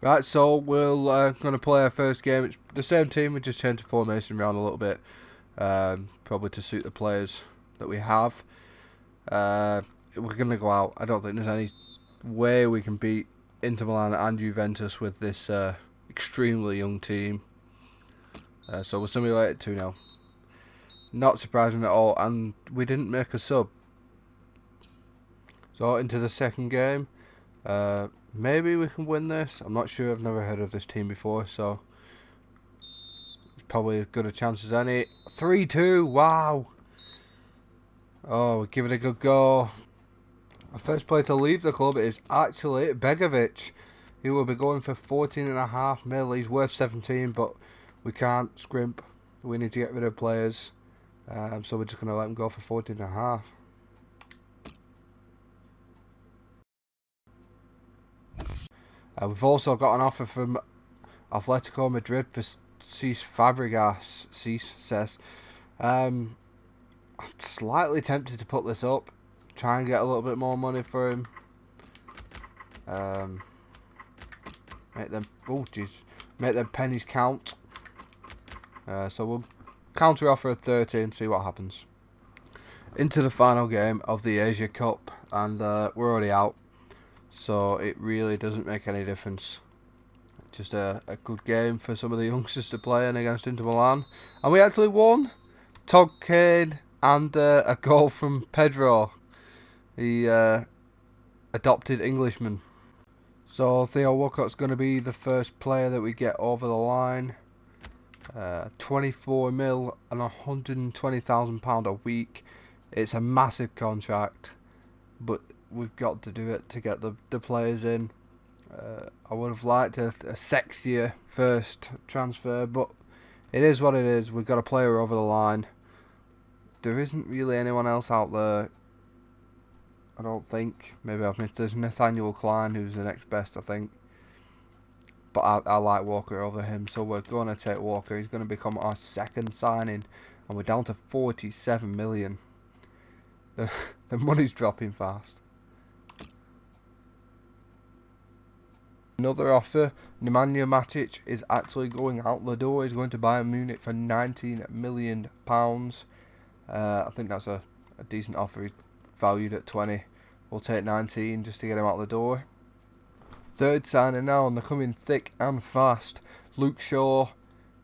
Right, so we're going to play our first game. It's the same team, we just changed the formation around a little bit, probably to suit the players that we have. We're going to go out. I don't think there's any way we can beat Inter Milan and Juventus with this extremely young team. So we'll simulate it 2-0. Not surprising at all, and we didn't make a sub. So into the second game. Maybe we can win this. I'm not sure. I've never heard of this team before, so it's probably as good a chance as any. 3-2. Wow. Oh, we'll give it a good go. Our first player to leave the club is actually Begovic. He will be going for 14.5 mil. He's worth 17, but we can't scrimp. We need to get rid of players. So we're just going to let him go for 14.5. We've also got an offer from Atletico Madrid for Cesc Fabregas. Cesc says, I'm slightly tempted to put this up, try and get a little bit more money for him. Make them pennies count. So we'll counter offer at 30 and see what happens. Into the final game of the Asia Cup, and we're already out. So it really doesn't make any difference. Just a good game for some of the youngsters to play in against Inter Milan. And we actually won. Todd Kane and a goal from Pedro, the adopted Englishman. So Theo Walcott's going to be the first player that we get over the line. 24 mil and £120,000 a week. It's a massive contract, but we've got to do it to get the players in. I would have liked a sexier first transfer, but it is what it is. We've got a player over the line. There isn't really anyone else out there, I don't think. Maybe I've missed. There's Nathaniel Klein, who's the next best, I think. But I like Walker over him, so we're going to take Walker. He's going to become our second signing, and we're down to 47 million. The money's dropping fast. Another offer. Nemanja Matic is actually going out the door. He's going to Bayern Munich for £19 million. I think that's a decent offer. He's valued at 20. We'll take 19 just to get him out the door. Third signing now, and they're coming thick and fast. Luke Shaw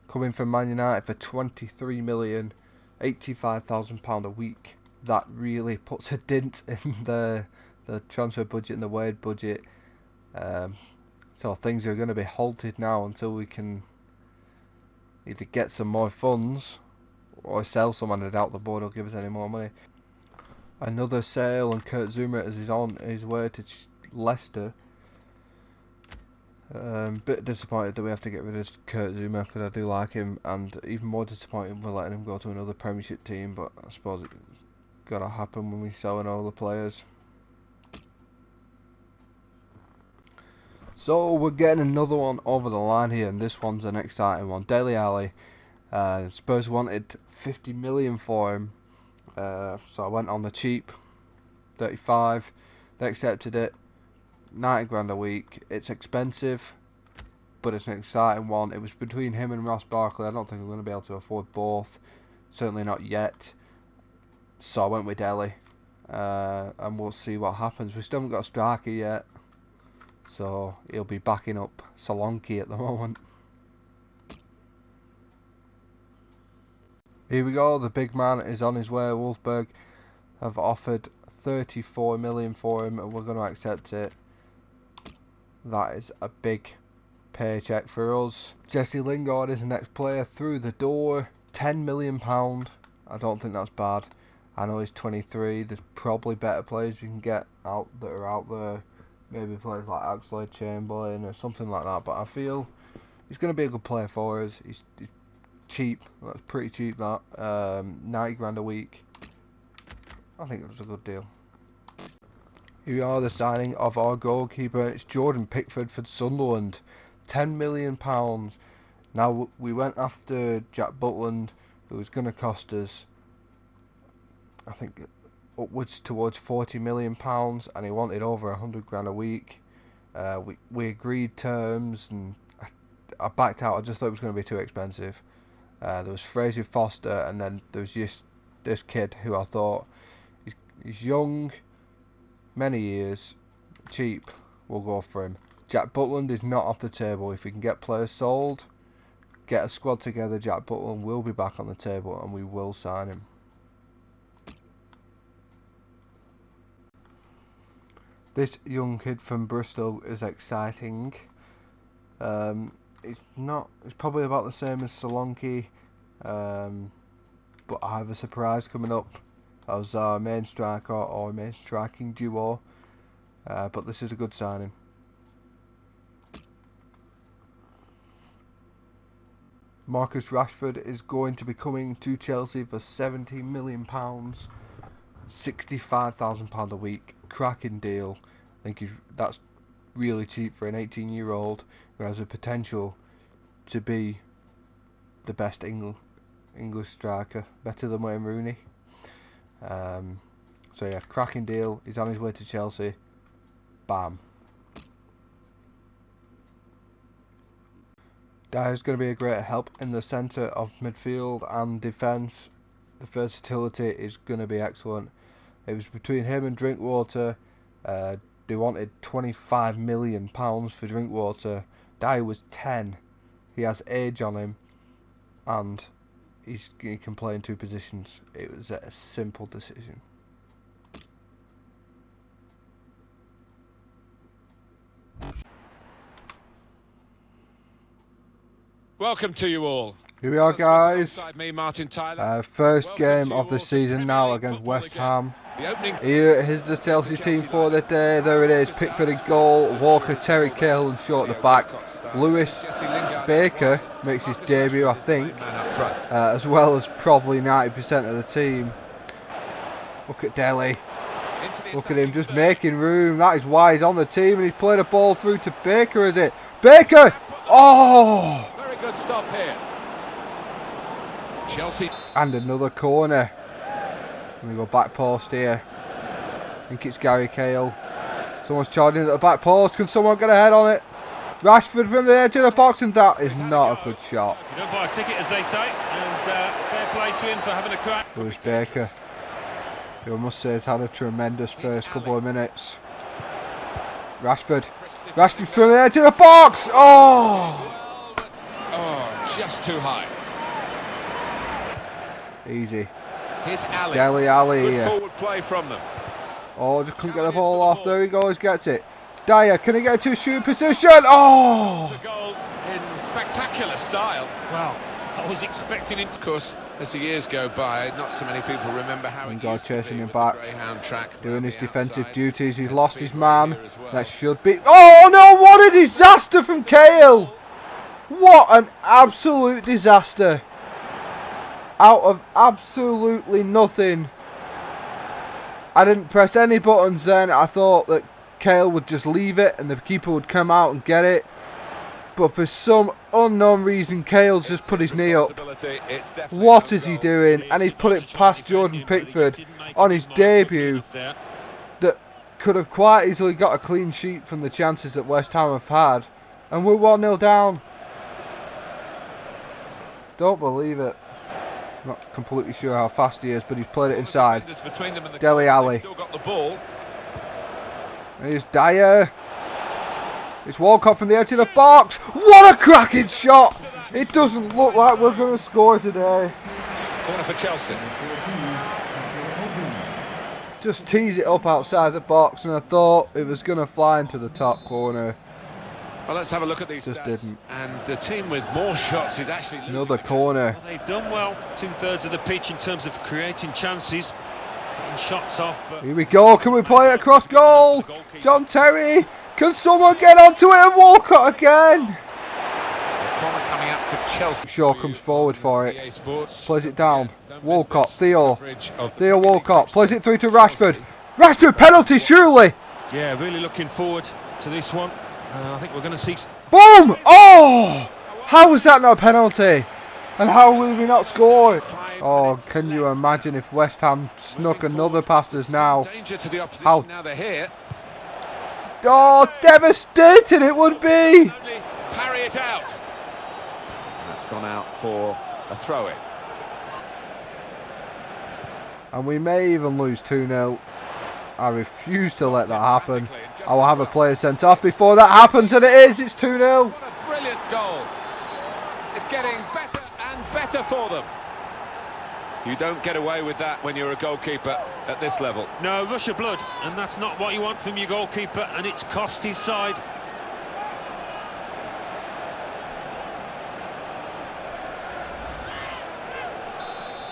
coming from Man United for 23 million, £85,000 a week. That really puts a dent in the transfer budget and the wage budget. So things are going to be halted now until we can either get some more funds or sell someone and doubt the board will give us any more money. Another sale, and Kurt Zuma is on his way to Leicester. Bit disappointed that we have to get rid of Kurt Zuma because I do like him, and even more disappointed we're letting him go to another Premiership team, but I suppose it's got to happen when we're selling all the players. So we're getting another one over the line here, and this one's an exciting one. Dele Alli. Spurs wanted 50 million for him, so I went on the cheap, 35. They accepted it. 90 grand a week. It's expensive, but it's an exciting one. It was between him and Ross Barkley. I don't think we're going to be able to afford both. Certainly not yet. So I went with Dele, and we'll see what happens. We still haven't got a striker yet, so he'll be backing up Solanke at the moment. Here we go. The big man is on his way. Wolfsburg have offered 34 million for him, and we're going to accept it. That is a big paycheck for us. Jesse Lingard is the next player through the door. £10 million. I don't think that's bad. I know he's 23. There's probably better players we can get out that are out there. Maybe players like Oxlade-Chamberlain or something like that. But I feel he's going to be a good player for us. He's cheap. That's pretty cheap, that. 90 grand a week. I think it was a good deal. Here we are, the signing of our goalkeeper. It's Jordan Pickford for Sunderland. £10 million. Now, we went after Jack Butland, who was going to cost us, I think, upwards towards £40 million, and he wanted over 100 grand a week. We agreed terms, and I backed out. I just thought it was going to be too expensive. There was Fraser Foster, and then there was just this kid who I thought he's young, many years, cheap. We'll go for him. Jack Butland is not off the table. If we can get players sold, get a squad together, Jack Butland will be back on the table, and we will sign him. This young kid from Bristol is exciting. It's probably about the same as Solanke, but I have a surprise coming up as our main striker or main striking duo. But this is a good signing. Marcus Rashford is going to be coming to Chelsea for £70 million, £65,000 a week. Cracking deal. I think that's really cheap for an 18-year-old who has the potential to be the best English striker, better than Wayne Rooney. So yeah, cracking deal. He's on his way to Chelsea. Bam. Dyer's going to be a great help in the centre of midfield and defence. The versatility is going to be excellent. It was between him and Drinkwater. They wanted £25 million for Drinkwater. Dyer was 10. He has age on him, and he can play in two positions. It was a simple decision. Welcome to you all. Here we are, guys. Me, Martin Tyler. First game of the season now against West Ham. Here is the Chelsea team for the day. There it is. Pickford in goal. Walker, Terry, Cahill and Shaw at the back. Lewis Baker makes his debut, I think, as well as probably 90% of the team. Look at Dele. Look at him just making room. That is why he's on the team, and he's played a ball through to Baker, is it? Baker! Oh! Very good stop here. Chelsea. And another corner. And we go back post here. I think it's Gary Cahill. Someone's charging at the back post. Can someone get a head on it? Rashford from the edge of the box, and that is not a good shot. You don't buy a ticket, as they say, and fair play to him for having a crack. Lewis Baker, who I must say has had a tremendous first couple of minutes. Rashford from the edge of the box. Oh! Oh, just too high. Easy. Here's Ali. Dele Alli Good here. forward play from them. Oh, just couldn't get the ball off. There he goes, gets it. Dyer, can he get to a shooting position? Oh! The goal in spectacular style. Wow, I was expecting him to. Of course, as the years go by, not so many people remember how he chasing him back, track doing his defensive duties. He's lost his man. That should be. Oh no! What a disaster from Cahill! What an absolute disaster! Out of absolutely nothing. I didn't press any buttons then. I thought that Cahill would just leave it and the keeper would come out and get it. But for some unknown reason, Cahill's just put his knee up. What is he doing? And he's put it past Jordan Pickford on his debut. That could have quite easily got a clean sheet from the chances that West Ham have had. And we're 1-0 down. Don't believe it. Not completely sure how fast he is, but he's played it inside. Dele Alli. Here's Dyer. It's Walcott from the edge of the box. What a cracking shot! It doesn't look like we're going to score today. Corner for Chelsea. Just tease it up outside the box, and I thought it was going to fly into the top corner. Well, let's have a look at these Just stats. didn't. And the team with more shots is actually Another corner. Well, they've done well, 2/3 of the pitch in terms of creating chances, getting shots off. But here we go. Can we play it across goal? John Terry. Can someone get onto it and Walcott again? The corner coming up for Chelsea. Shaw comes forward for it. Plays it down. Walcott. Theo Walcott plays it through to Rashford. Rashford penalty surely. yeah, really looking forward to this one. I think we're going to see. Boom! Oh! How was that not a penalty? And how will we not score? Oh, can you imagine if West Ham snuck another past us now? Danger to the opposition How? now they're here. Oh, devastating it would be! Only parry it out. That's gone out for a throw-in. And we may even lose 2-0. I refuse to let that happen. I will have a player sent off before that happens, and it is. It's 2-0. What a brilliant goal. It's getting better and better for them. You don't get away with that when you're a goalkeeper at this level. No, rush of blood, and that's not what you want from your goalkeeper, and it's cost his side.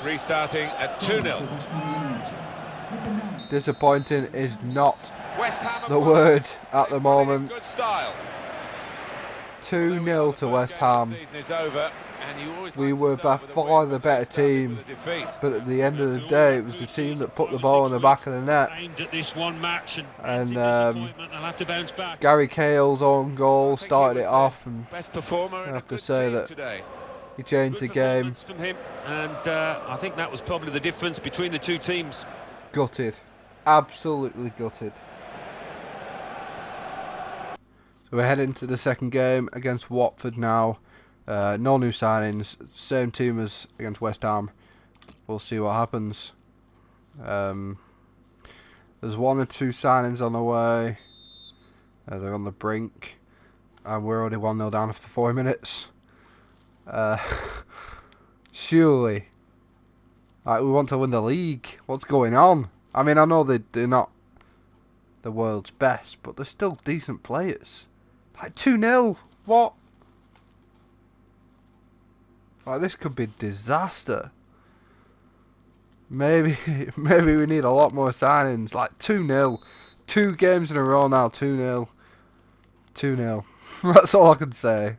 Restarting at 2-0. Disappointing is not West Ham the word at the moment. Good style. 2-0 to West Ham. We were by far the better team, but at the end of the day, it was the team that put the ball in the back of the net. And Gary Cahill's own goal started it off, and I have to say that he changed the game. And I think that was probably the difference between the two teams. Gutted, absolutely gutted. So we're heading to the second game against Watford now. No new signings, same team as against West Ham. We'll see what happens. There's 1 or 2 signings on the way. They're on the brink, and we're already 1-0 down after 4 minutes. Surely, like, we want to win the league. What's going on? I mean, I know they're not the world's best, but they're still decent players. Like 2-0, what? Like, this could be disaster. Maybe we need a lot more signings. Like 2-0, 2 games in a row now. 2-0, 2-0. That's all I can say.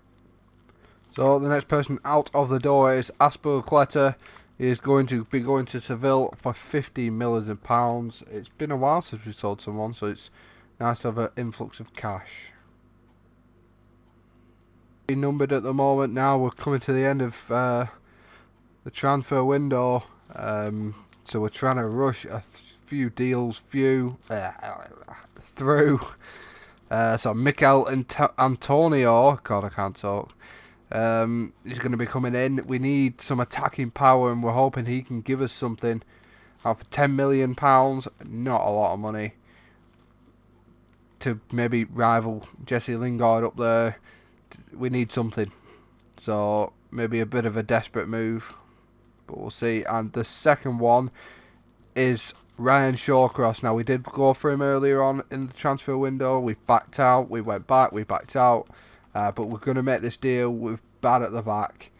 So the next person out of the door is Aspilicueta. He is going to be going to Seville for £50 million. It's been a while since we sold someone, so it's nice to have an influx of cash. Numbered at the moment now. We're coming to the end of the transfer window, so we're trying to rush a few deals through. So Mikel Antonio, God, I can't talk. He's going to be coming in. We need some attacking power, and we're hoping he can give us something. Out for £10 million, not a lot of money, to maybe rival Jesse Lingard up there. We need something, so maybe a bit of a desperate move, but we'll see. And the second one is Ryan Shawcross. Now, we did go for him earlier on in the transfer window. We backed out, we went back, we backed out, but we're going to make this deal with Bad at the back.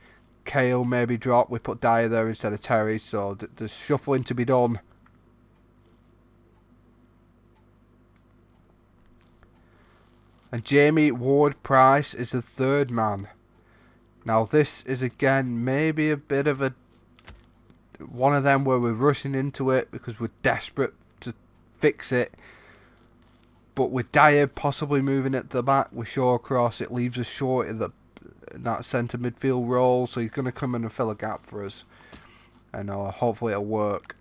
Cahill maybe drop, we put Dyer there instead of Terry, so there's shuffling to be done. And Jamie Ward-Prowse is the third man. Now this is again maybe a bit of one of them where we're rushing into it because we're desperate to fix it. But with Dyer possibly moving at the back with Shawcross, it leaves us short in that centre midfield role. So he's going to come in and fill a gap for us. And hopefully it'll work.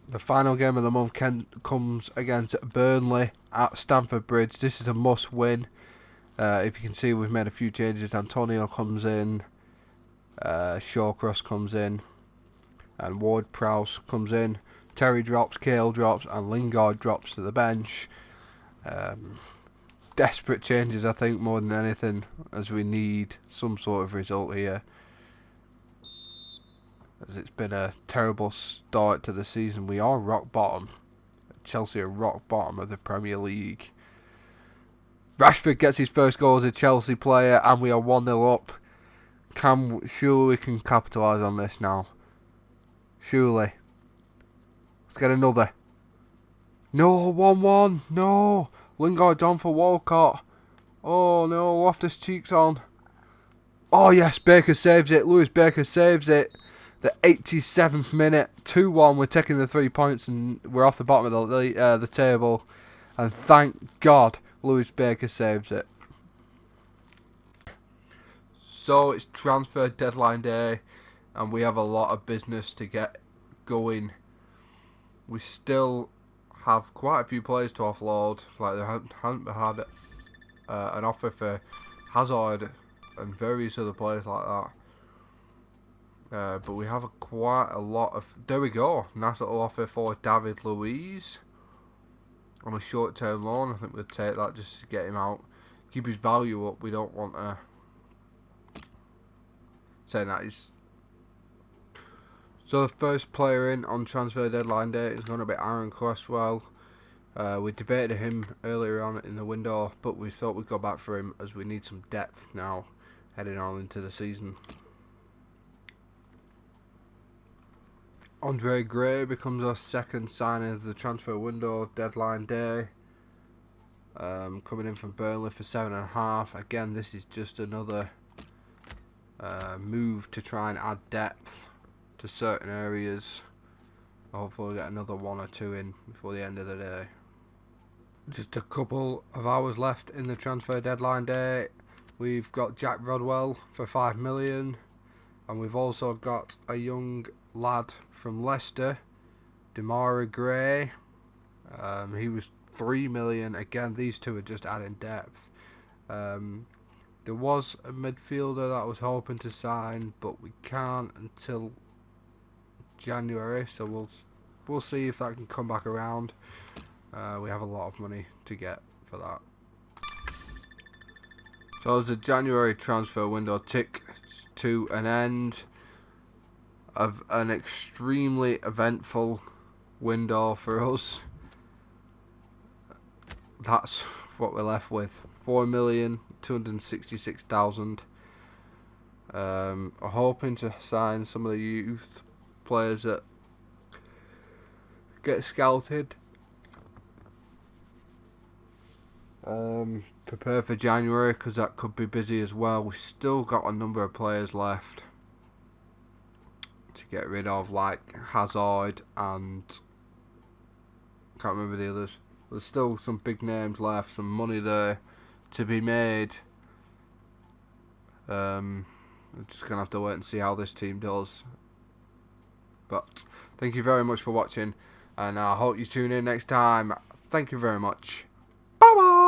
The final game of the month comes against Burnley at Stamford Bridge. This is a must-win. If you can see, we've made a few changes. Antonio comes in, Shawcross comes in, and Ward-Prowse comes in. Terry drops, Cahill drops, and Lingard drops to the bench. Desperate changes, I think, more than anything, as we need some sort of result here. As it's been a terrible start to the season. We are rock bottom. Chelsea are rock bottom of the Premier League. Rashford gets his first goal as a Chelsea player, and we are 1-0 up. Surely we can capitalise on this now. Surely. Let's get another. No, 1-1. No. Lingard's on for Walcott. Oh no, Loftus-Cheek's on. Oh yes, Baker saves it. Lewis Baker saves it. The 87th minute, 2-1. We're taking the 3 points and we're off the bottom of the table. And thank God Lewis Baker saves it. So it's transfer deadline day, and we have a lot of business to get going. We still have quite a few players to offload. Like they hadn't had an offer for Hazard and various other players like that. But we have quite a lot of... There we go. Nice little offer for David Luiz on a short-term loan. I think we'll take that just to get him out. Keep his value up. We don't want to... Saying that he's... So the first player in on transfer deadline day is going to be Aaron Cresswell. We debated him earlier on in the window, but we thought we'd go back for him as we need some depth now heading on into the season. Andre Gray becomes our second signing of the transfer window deadline day. Coming in from Burnley for 7.5. Again, this is just another move to try and add depth to certain areas. Hopefully we'll get another one or two in before the end of the day. Just a couple of hours left in the transfer deadline day. We've got Jack Rodwell for 5 million, and we've also got a young lad from Leicester, Demarai Gray. He was 3 million. Again, these two are just adding depth. There was a midfielder that I was hoping to sign, but we can't until January, so we'll see if that can come back around. We have a lot of money to get for that. So as the January transfer window ticks to an end of an extremely eventful window for us, that's what we're left with. 4,266,000. Hoping to sign some of the youth players that get scouted. Prepare for January because that could be busy as well. We've still got a number of players left to get rid of, like Hazard and can't remember the others. There's still some big names left, some money there to be made. We're just gonna have to wait and see how this team does. But thank you very much for watching, and I hope you tune in next time. Thank you very much. Bye bye.